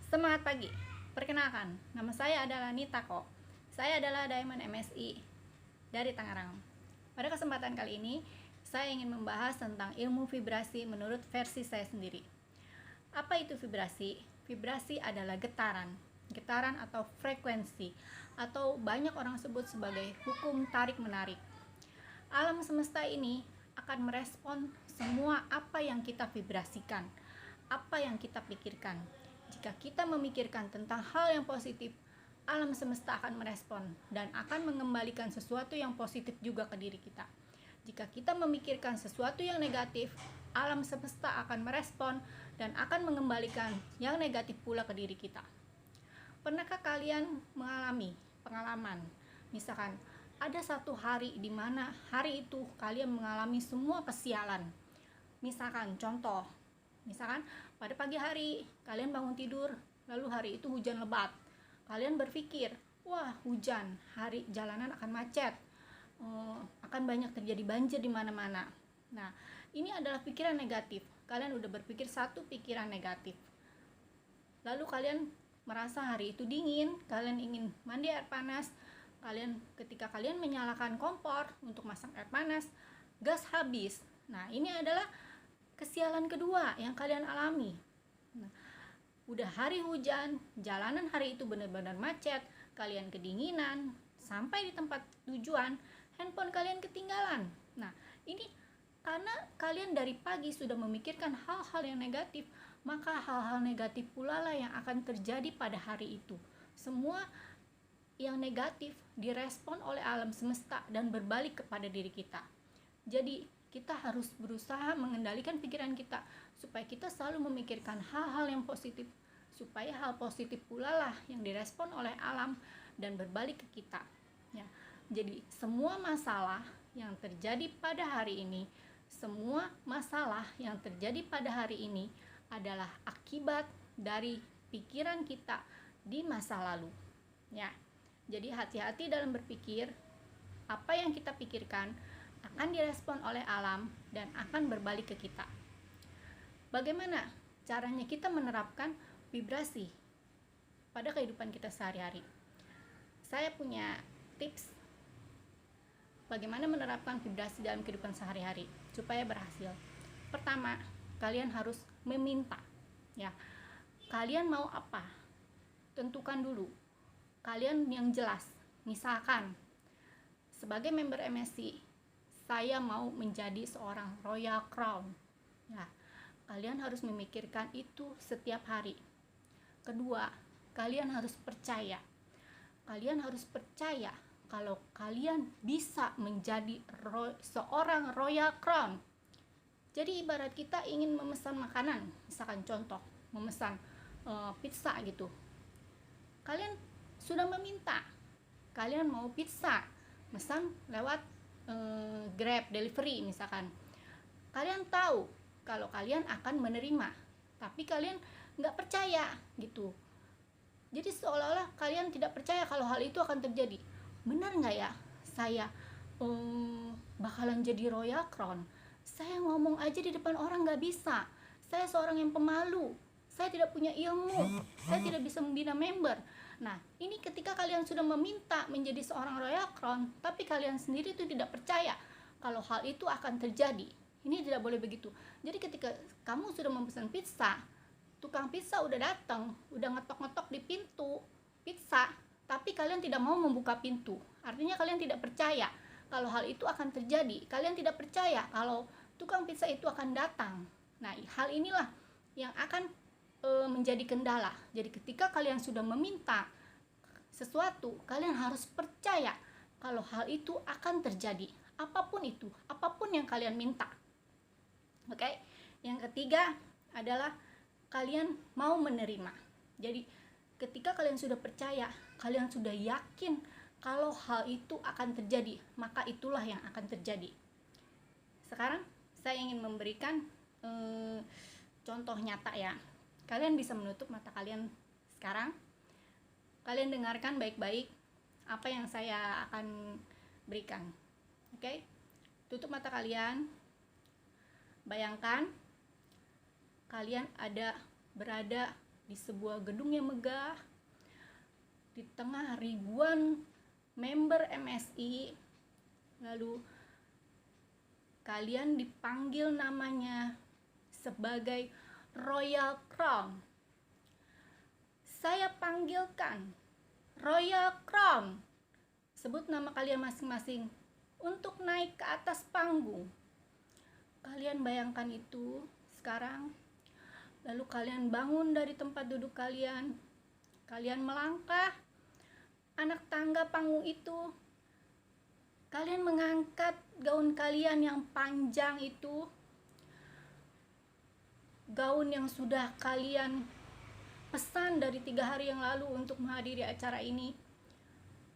Semangat pagi. Perkenalkan, nama saya adalah Nita Ko. Saya adalah Diamond MSI dari Tangerang. Pada kesempatan kali ini, saya ingin membahas tentang ilmu vibrasi menurut versi saya sendiri. Apa itu vibrasi? Vibrasi adalah getaran atau frekuensi, atau banyak orang sebut sebagai hukum tarik-menarik. Alam semesta ini akan merespon semua apa yang kita vibrasikan, apa yang kita pikirkan. Jika kita memikirkan tentang hal yang positif, alam semesta akan merespon dan akan mengembalikan sesuatu yang positif juga ke diri kita. Jika kita memikirkan sesuatu yang negatif, alam semesta akan merespon dan akan mengembalikan yang negatif pula ke diri kita. Pernahkah kalian mengalami pengalaman, misalkan ada satu hari di mana hari itu kalian mengalami semua kesialan? Misalkan pada pagi hari kalian bangun tidur, lalu hari itu hujan lebat. Kalian berpikir, wah hujan, hari jalanan akan macet, akan banyak terjadi banjir di mana-mana. Nah, ini adalah pikiran negatif. Kalian udah berpikir satu pikiran negatif. Lalu kalian merasa hari itu dingin, kalian ingin mandi air panas. Ketika kalian menyalakan kompor untuk masak air panas, gas habis. Nah, ini adalah kesialan kedua yang kalian alami. Nah, udah hari hujan, jalanan hari itu benar-benar macet, kalian kedinginan, sampai di tempat tujuan, handphone kalian ketinggalan. Nah, ini karena kalian dari pagi sudah memikirkan hal-hal yang negatif, maka hal-hal negatif pula lah yang akan terjadi pada hari itu. Semua yang negatif direspon oleh alam semesta dan berbalik kepada diri kita. Jadi kita harus berusaha mengendalikan pikiran kita supaya kita selalu memikirkan hal-hal yang positif, supaya hal positif pula lah yang direspon oleh alam dan berbalik ke kita ya. Jadi semua masalah yang terjadi pada hari ini adalah akibat dari pikiran kita di masa lalu ya. Jadi hati-hati dalam berpikir. Apa yang kita pikirkan akan direspon oleh alam dan akan berbalik ke kita. Bagaimana caranya kita menerapkan vibrasi pada kehidupan kita sehari-hari? Saya punya tips bagaimana menerapkan vibrasi dalam kehidupan sehari-hari supaya berhasil. Pertama, kalian harus meminta ya. Kalian mau apa? Tentukan dulu. Kalian yang jelas. Misalkan sebagai member MSI, saya mau menjadi seorang Royal Crown ya. Kalian harus memikirkan itu setiap hari. Kedua, kalian harus percaya kalau kalian bisa menjadi seorang Royal Crown. Jadi ibarat kita ingin memesan makanan, misalkan contoh memesan pizza gitu. Kalian sudah meminta, kalian mau pizza, pesan lewat Grab delivery misalkan. Kalian tahu kalau kalian akan menerima, tapi kalian nggak percaya gitu. Jadi seolah-olah kalian tidak percaya kalau hal itu akan terjadi. Benar nggak ya saya bakalan jadi Royal Crown? Saya ngomong aja di depan orang nggak bisa. Saya seorang yang pemalu. Saya tidak punya ilmu. Saya tidak bisa membina member. Nah, ini ketika kalian sudah meminta menjadi seorang Royal Crown, tapi kalian sendiri itu tidak percaya kalau hal itu akan terjadi. Ini tidak boleh begitu. Jadi ketika kamu sudah memesan pizza, tukang pizza udah datang, udah ngetok-ngetok di pintu pizza, tapi kalian tidak mau membuka pintu. Artinya kalian tidak percaya kalau hal itu akan terjadi. Kalian tidak percaya kalau tukang pizza itu akan datang. Nah, hal inilah yang akan menjadi kendala. Jadi ketika kalian sudah meminta sesuatu, kalian harus percaya kalau hal itu akan terjadi. Apapun itu, apapun yang kalian minta. Oke? Yang ketiga adalah kalian mau menerima. Jadi ketika kalian sudah percaya, kalian sudah yakin kalau hal itu akan terjadi, maka itulah yang akan terjadi. Sekarang saya ingin memberikan contoh nyata ya. Kalian bisa menutup mata kalian sekarang. Kalian dengarkan baik-baik apa yang saya akan berikan. Oke? Tutup mata kalian. Bayangkan kalian berada di sebuah gedung yang megah, di tengah ribuan member MSI. Lalu kalian dipanggil namanya sebagai Royal Crown. Saya panggilkan Royal Crown. Sebut nama kalian masing-masing untuk naik ke atas panggung. Kalian bayangkan itu sekarang. Lalu kalian bangun dari tempat duduk kalian. Kalian melangkah anak tangga panggung itu. Kalian mengangkat gaun kalian yang panjang itu. Gaun yang sudah kalian pesan dari 3 hari yang lalu untuk menghadiri acara ini.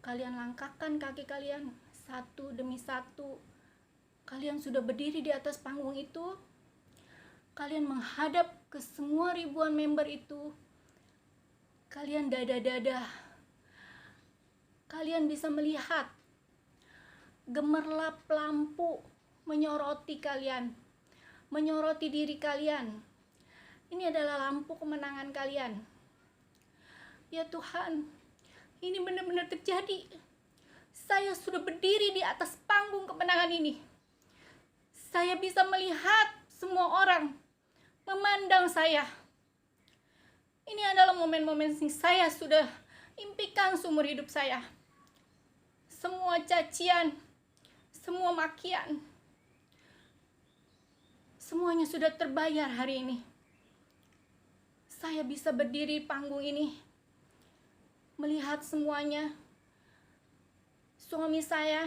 Kalian langkahkan kaki kalian satu demi satu. Kalian sudah berdiri di atas panggung itu. Kalian menghadap ke semua ribuan member itu. Kalian dada-dada. Kalian bisa melihat gemerlap lampu menyoroti kalian, menyoroti diri kalian. Ini adalah lampu kemenangan kalian. Ya Tuhan, ini benar-benar terjadi. Saya sudah berdiri di atas panggung kemenangan ini. Saya bisa melihat semua orang memandang saya. Ini adalah momen-momen yang saya sudah impikan seumur hidup saya. Semua cacian, semua makian, semuanya sudah terbayar hari ini. Saya bisa berdiri di panggung ini, melihat semuanya. Suami saya,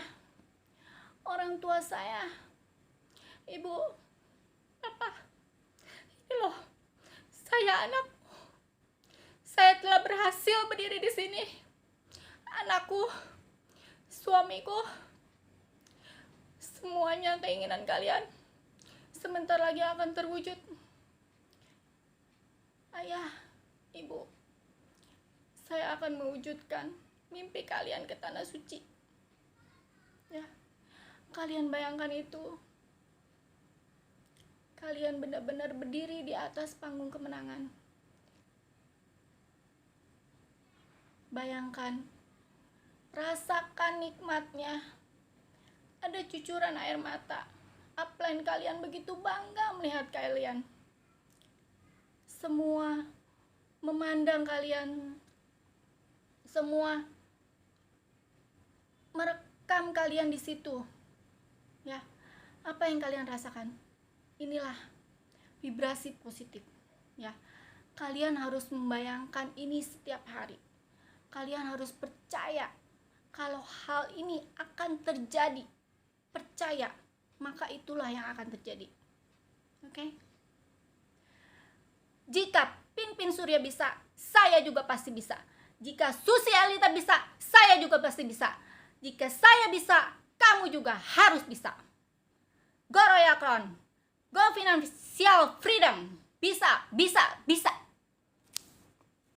orang tua saya, ibu, bapak, ini loh, saya anakku. Saya telah berhasil berdiri di sini. Anakku, suamiku, semuanya keinginan kalian sebentar lagi akan terwujud. Ayah, ibu, saya akan mewujudkan mimpi kalian ke tanah suci. Ya, kalian bayangkan itu. Kalian benar-benar berdiri di atas panggung kemenangan. Bayangkan, rasakan nikmatnya. Ada cucuran air mata. Upline kalian begitu bangga melihat kalian. Semua memandang kalian. Semua merekam kalian di situ. Ya, apa yang kalian rasakan? Inilah vibrasi positif. Ya, kalian harus membayangkan ini setiap hari. Kalian harus percaya kalau hal ini akan terjadi. Percaya, maka itulah yang akan terjadi. Oke? Jika Pinpin Surya bisa, saya juga pasti bisa. Jika Susi Alita bisa, saya juga pasti bisa. Jika saya bisa, kamu juga harus bisa. Go Royal Crown, go Financial Freedom. Bisa, bisa, bisa.